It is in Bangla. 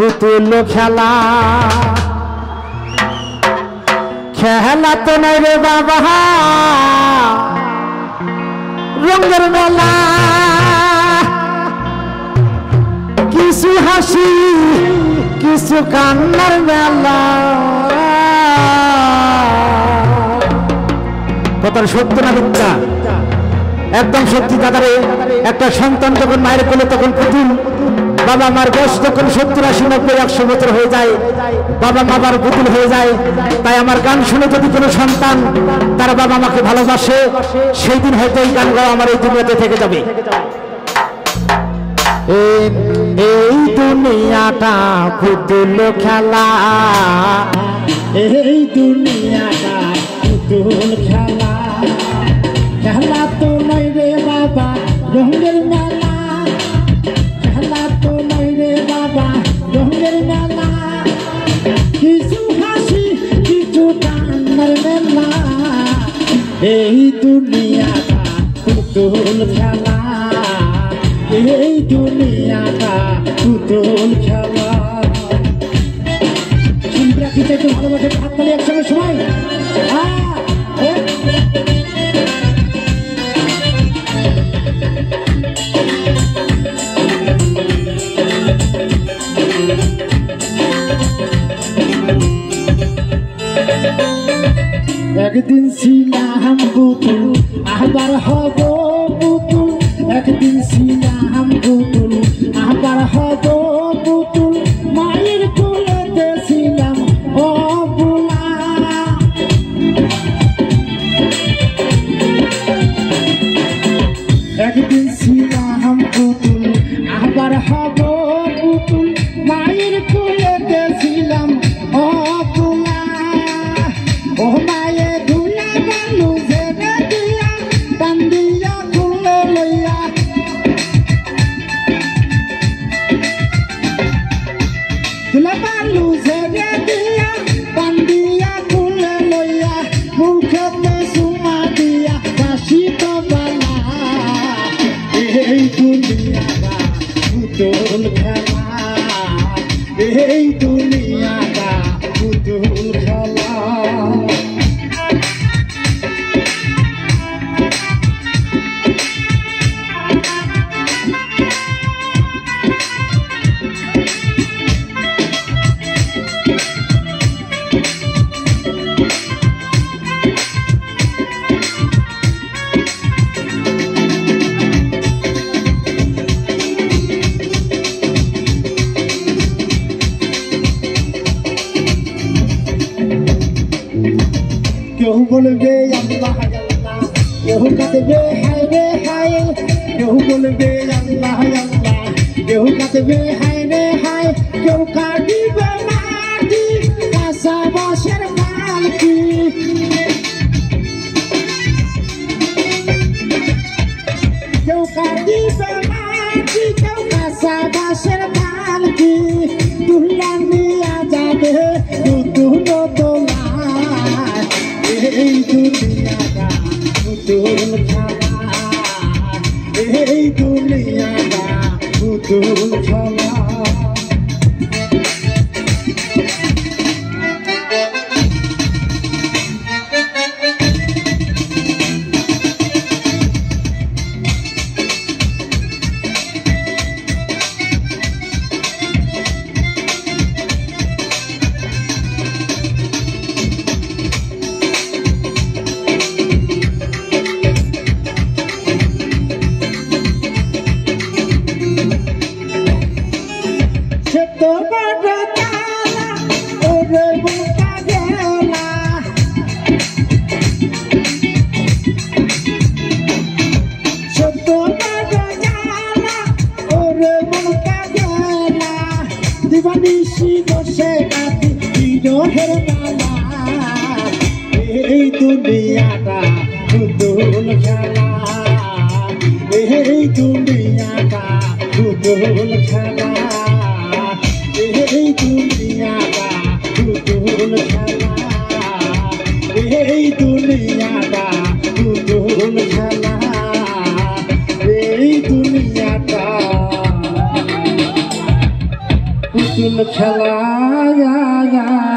পুতুল খেলা খেলা তো নাই রে বাবা রঙের মেলা কিছু হাসি কিছু কান্নার মেলা কথার সত্য না মিথ্যা একদম সত্যি দাদারে একটা সন্তান যখন মায়ের কোলে তখন পুতুল বাবা মার বয়স যখন 70-80-90-100 বছর হয়ে যায় বাবা মাবার পুতুল হয়ে যায় তাই আমার গান শুনে যদি কোনো সন্তান তার বাবা মাকে ভালোবাসে সেই দিন হয়তো এই গান গাওয়া আমার এই দুনিয়াতে থেকে যাবে এই দুনিয়াটা পুতুল খেলা এই দুনিয়াটা পুতুল খেলা খেলা তো নয় রে বাবা রঙের মেলা খেলা তো নয় রে বাবা রঙের মেলা কিছু হাসি কিছু কান্নার মেলা এই দুনিয়াটা পুতুল খেলা এই দুনিয়াটা পুতুল খেলা শিল্পীরা কি চাইতে ভালোবাসে হাততালি একসঙ্গে সবাই একদিন ছিলাম পুতুল আবার হব পুতুল একদিন ছিলাম পুতুল আবার হব পুতুল মায়ের কোলেতে ছিলাম অবলা একদিন ছিলাম পুতুল আবার হব পুতুল মায়ের কোলেতে ছিলাম অবলা ও মায়ে ধুলা বালু জেনে দিয়া কান্দিয়া খুলে লইয়া ধুলা বালু জেনে দিয়া কান্দিয়া খুলে লইয়া মুখেতে সুমা দিয়া কাশি তো বালা এই দুনিয়াটা পুতুল খেলা এই দুনিয়াটা পুতুল খেলা কেউ বলবে আল্লাহ আল্লাহ কেউ কাঁদবে হায় রে হায় কেউ বলবে আল্লাহ আল্লাহ কেউ কাঁদবে হায় রে হায় কেউ কাঁদিবে মাটি কাঁচা বাঁশের পালকি কেউ কাঁদিবে মাটি কেউ কাঁচা বাঁশের পালকি তুলা নিয়ে যাবে নতুন তোলা এই দুনিয়াটা পুতুল খেলা এই দুনিয়াটা পুতুল খেলা এই দুনিয়াটা পুতুল খেলা এই দুনিয়াটা পুতুল খেলা এই দুনিয়াটা পুতুল খেলা এই দুনিয়াটা পুতুল খেলা এই দুনিয়াটা পুতুল খেলা